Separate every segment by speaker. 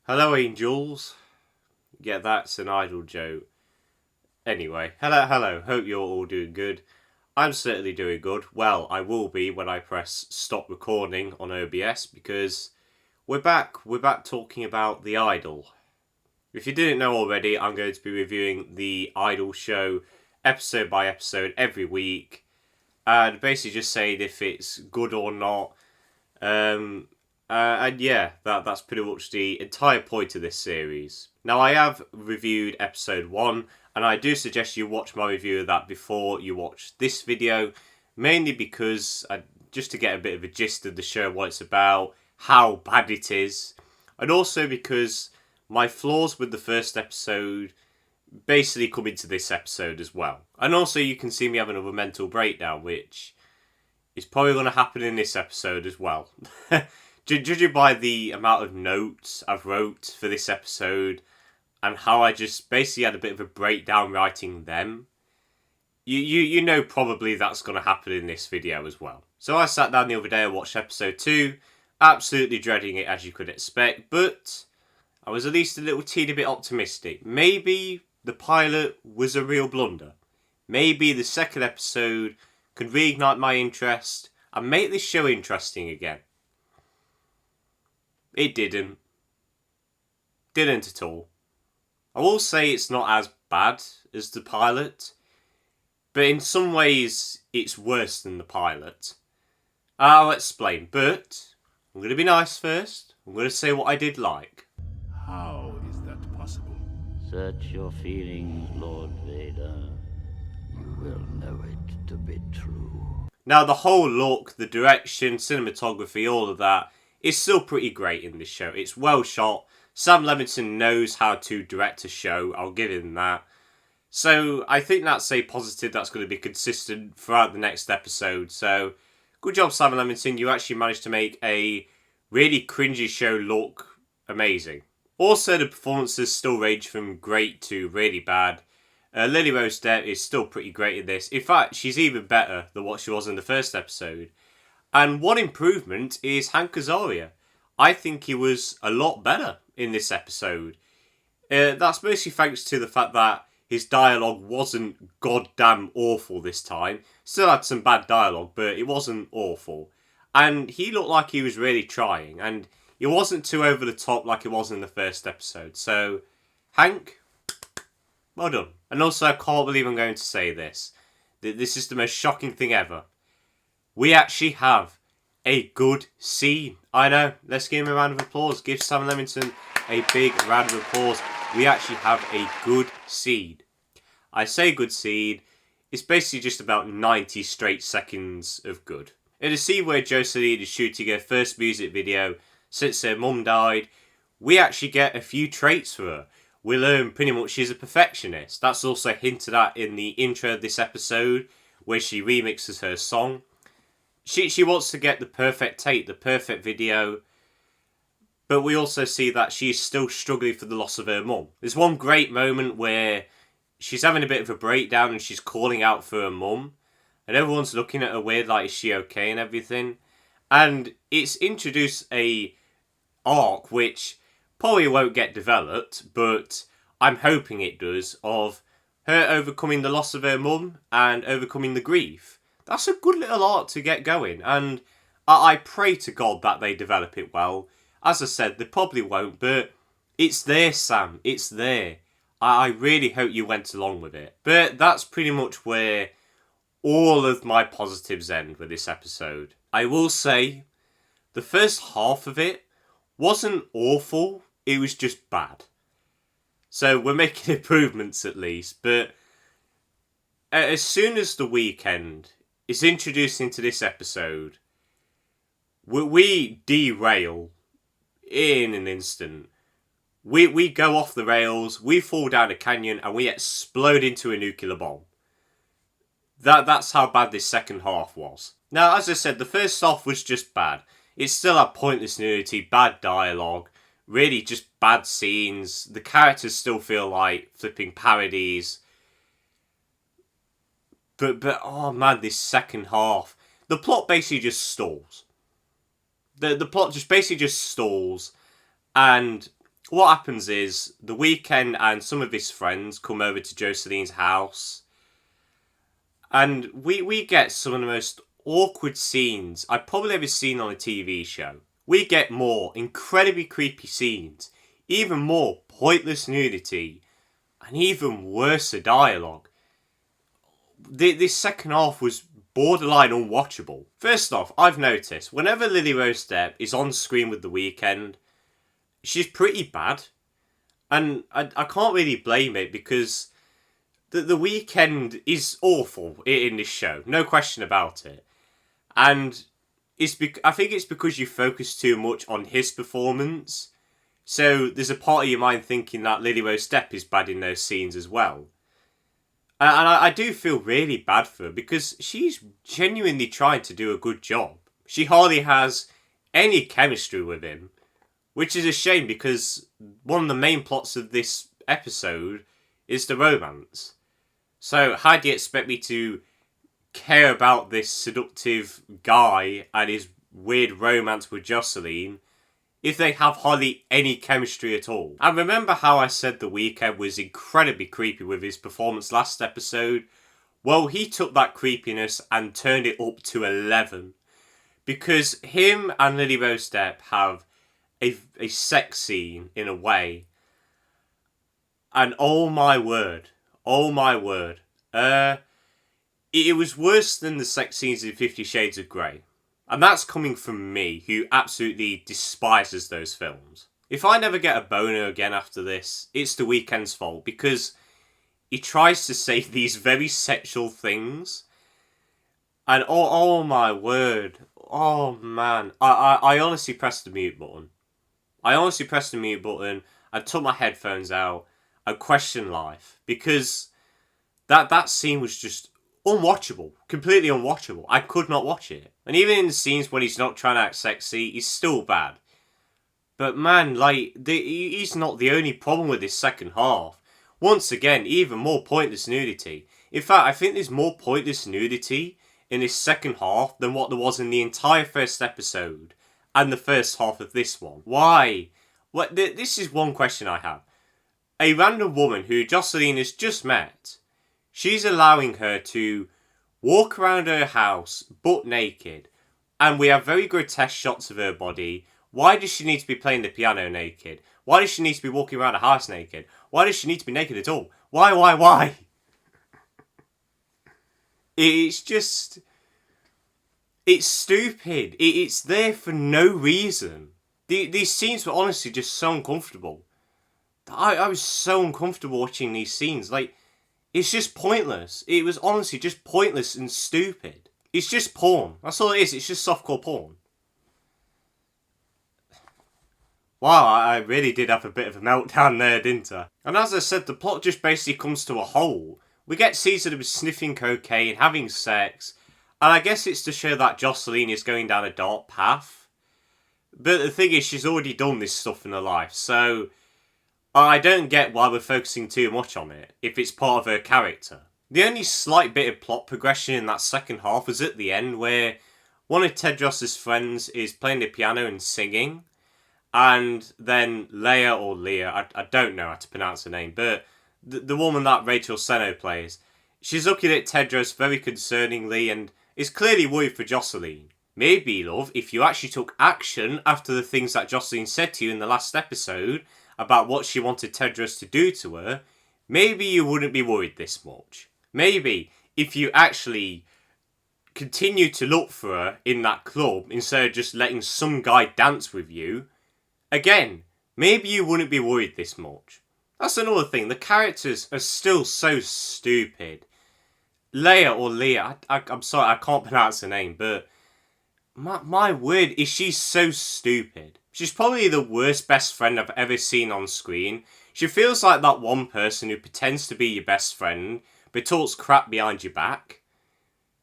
Speaker 1: Hello, angels. Yeah, that's an idle joke. Anyway, hello. Hope you're all doing good. I'm certainly doing good. Well, I will be when I press stop recording on OBS because we're back. We're back talking about The Idol. If you didn't know already, I'm going to be reviewing The Idol show episode by episode every week and basically just saying if it's good or not. And yeah, that's pretty much the entire point of this series. Now, I have reviewed episode 1, and I do suggest you watch my review of that before you watch this video, mainly because just to get a bit of a gist of the show, what it's about, how bad it is, and also because my flaws with the first episode basically come into this episode as well. And also you can see me have another mental breakdown, which is probably going to happen in this episode as well. Judging by the amount of notes I've wrote for this episode and how I just basically had a bit of a breakdown writing them, you know probably that's going to happen in this video as well. So I sat down the other day and watched episode 2, absolutely dreading it as you could expect, but I was at least a little teeny bit optimistic. Maybe the pilot was a real blunder. Maybe the second episode can reignite my interest and make this show interesting again. It didn't. Didn't at all. I will say it's not as bad as the pilot, but in some ways it's worse than the pilot. I'll explain, but I'm going to be nice first. I'm going to say what I did like.
Speaker 2: How is that possible?
Speaker 3: Search your feelings, Lord Vader. You will know it to be true.
Speaker 1: Now, the whole look, the direction, cinematography, all of that is still pretty great in this show. It's well shot. Sam Levinson knows how to direct a show. I'll give him that. So I think that's a positive that's going to be consistent throughout the next episode. So good job, Sam Levinson. You actually managed to make a really cringy show look amazing. Also, the performances still range from great to really bad. Lily Rose Depp is still pretty great in this. In fact, she's even better than what she was in the first episode. And one improvement is Hank Azaria. I think he was a lot better in this episode. That's mostly thanks to the fact that his dialogue wasn't goddamn awful this time. Still had some bad dialogue, but it wasn't awful. And he looked like he was really trying. And it wasn't too over the top like it was in the first episode. So, Hank, well done. And also, I can't believe I'm going to say this. This is the most shocking thing ever. We actually have a good scene. I know. Let's give him a round of applause. Give Sam Levinson a big round of applause. We actually have a good scene. I say good scene. It's basically just about 90 straight seconds of good. In a scene where Jocelyn is shooting her first music video since her mum died, we actually get a few traits for her. We learn pretty much she's a perfectionist. That's also hinted at in the intro of this episode, where she remixes her song. She wants to get the perfect take, the perfect video, but we also see that she's still struggling for the loss of her mum. There's one great moment where she's having a bit of a breakdown and she's calling out for her mum, and everyone's looking at her weird like, is she okay and everything? And it's introduced a arc which probably won't get developed, but I'm hoping it does, of her overcoming the loss of her mum and overcoming the grief. That's a good little arc to get going, and I pray to God that they develop it well. As I said, they probably won't, but it's there, Sam. It's there. I really hope you went along with it. But that's pretty much where all of my positives end with this episode. I will say, the first half of it wasn't awful, it was just bad. So we're making improvements at least, but as soon as the weekend is introduced into this episode, we derail in an instant. We go off the rails, we fall down a canyon, and we explode into a nuclear bomb. That's how bad this second half was. Now, as I said, the first half was just bad. It still had pointless nudity, bad dialogue, really just bad scenes. The characters still feel like flipping parodies. But oh man, this second half, the plot basically just stalls. The plot just basically just stalls, and what happens is The Weeknd and some of his friends come over to Joseline's house, and we get some of the most awkward scenes I've probably ever seen on a TV show. We get more incredibly creepy scenes, even more pointless nudity, and even worse dialogue. This second half was borderline unwatchable. First off, I've noticed whenever Lily Rose Depp is on screen with The Weeknd, she's pretty bad. And I can't really blame it, because the Weeknd is awful in this show, no question about it. And I think it's because you focus too much on his performance. So there's a part of your mind thinking that Lily Rose Depp is bad in those scenes as well. And I do feel really bad for her, because she's genuinely trying to do a good job. She hardly has any chemistry with him, which is a shame, because one of the main plots of this episode is the romance. So how do you expect me to care about this seductive guy and his weird romance with Jocelyn if they have hardly any chemistry at all? And remember how I said The Weeknd was incredibly creepy with his performance last episode? Well, he took that creepiness and turned it up to 11. Because him and Lily Rose Depp have a sex scene in a way. And oh my word. It was worse than the sex scenes in 50 Shades of Grey. And that's coming from me, who absolutely despises those films. If I never get a boner again after this, it's The Weeknd's fault, because he tries to say these very sexual things. And oh my word. Oh man. I honestly pressed the mute button. I took my headphones out and questioned life, because that scene was just unwatchable. Completely unwatchable. I could not watch it. And even in the scenes when he's not trying to act sexy, he's still bad. But man, he's not the only problem with this second half. Once again, even more pointless nudity. In fact, I think there's more pointless nudity in this second half than what there was in the entire first episode and the first half of this one. Why? This is one question I have. A random woman who Jocelyn has just met, she's allowing her to walk around her house butt naked, and we have very grotesque shots of her body. Why does she need to be playing the piano naked? Why does she need to be walking around a house naked? Why does she need to be naked at all? Why? It's just... It's stupid. It's there for no reason. These scenes were honestly just so uncomfortable. I was so uncomfortable watching these scenes. It's just pointless. It was honestly just pointless and stupid. It's just porn. That's all it is. It's just softcore porn. Wow, I really did have a bit of a meltdown there, didn't I? And as I said, the plot just basically comes to a halt. We get scenes of them sniffing cocaine, having sex, and I guess it's to show that Jocelyn is going down a dark path. But the thing is, she's already done this stuff in her life, so I don't get why we're focusing too much on it, if it's part of her character. The only slight bit of plot progression in that second half was at the end, where one of Tedros's friends is playing the piano and singing, and then Leah, I don't know how to pronounce her name, but the woman that Rachel Seno plays, she's looking at Tedros very concerningly and is clearly worried for Jocelyn. Maybe, love, if you actually took action after the things that Jocelyn said to you in the last episode about what she wanted Tedros to do to her, maybe you wouldn't be worried this much. Maybe if you actually continue to look for her in that club instead of just letting some guy dance with you, again, maybe you wouldn't be worried this much. That's another thing. The characters are still so stupid. Leah, I'm sorry, I can't pronounce her name, but my word, is she so stupid. She's probably the worst best friend I've ever seen on screen. She feels like that one person who pretends to be your best friend, but talks crap behind your back.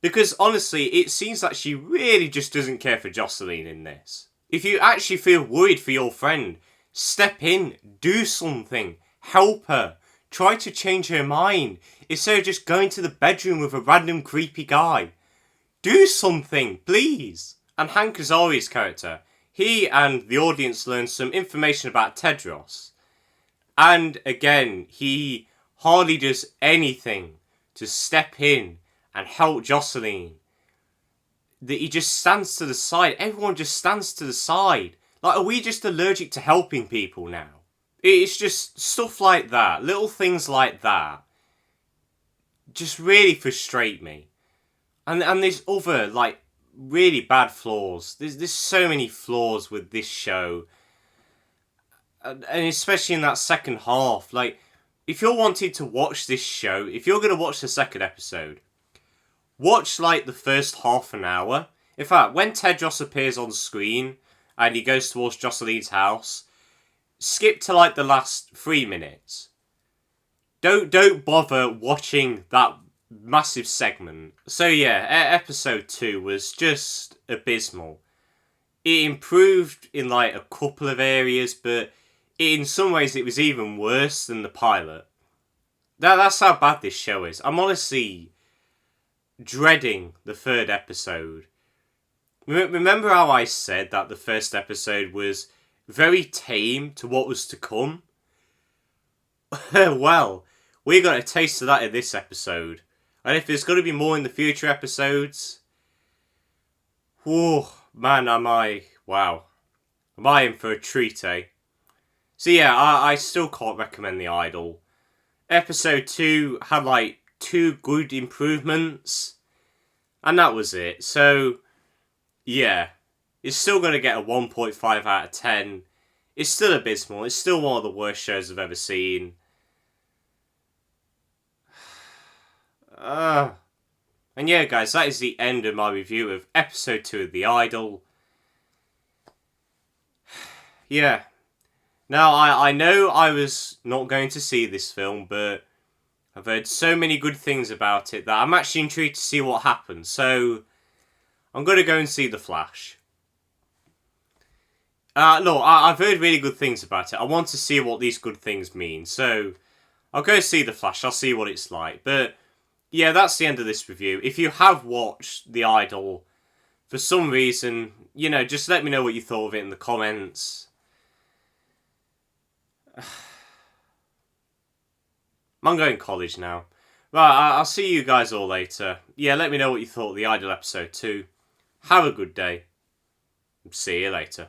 Speaker 1: Because honestly, it seems like she really just doesn't care for Jocelyn in this. If you actually feel worried for your friend, step in, do something, help her, try to change her mind, instead of just going to the bedroom with a random creepy guy. Do something, please. And Hank Azaria's character, he and the audience learn some information about Tedros. And again, he hardly does anything to step in and help Jocelyn. That he just stands to the side. Everyone just stands to the side. Like, are we just allergic to helping people now? It's just stuff like that. Little things like that just really frustrate me. And there's other, like, really bad flaws. There's so many flaws with this show. And especially in that second half. Like, if you're wanting to watch this show, if you're going to watch the second episode, watch, like, the first half an hour. In fact, when Tedros appears on screen and he goes towards Jocelyn's house, skip to, like, the last 3 minutes. Don't bother watching that massive segment. So yeah, episode 2 was just abysmal. It improved in, like, a couple of areas, but in some ways it was even worse than the pilot. That's how bad this show is. I'm honestly dreading the third episode. Remember how I said that the first episode was very tame to what was to come? Well, we got a taste of that in this episode. And if there's going to be more in the future episodes, whoa, man, am I in for a treat, eh? So yeah, I still can't recommend The Idol. Episode 2 had, like, 2 good improvements, and that was it. So, yeah, it's still going to get a 1.5 out of 10. It's still abysmal. It's still one of the worst shows I've ever seen. And yeah, guys, that is the end of my review of episode 2 of The Idol. Yeah. Now, I know I was not going to see this film, but I've heard so many good things about it that I'm actually intrigued to see what happens. So, I'm going to go and see The Flash. No, I've heard really good things about it. I want to see what these good things mean. So, I'll go see The Flash. I'll see what it's like. But, yeah, that's the end of this review. If you have watched The Idol, for some reason, you know, just let me know what you thought of it in the comments. I'm going to college now. Right, I'll see you guys all later. Yeah, let me know what you thought of The Idol episode 2. Have a good day. See you later.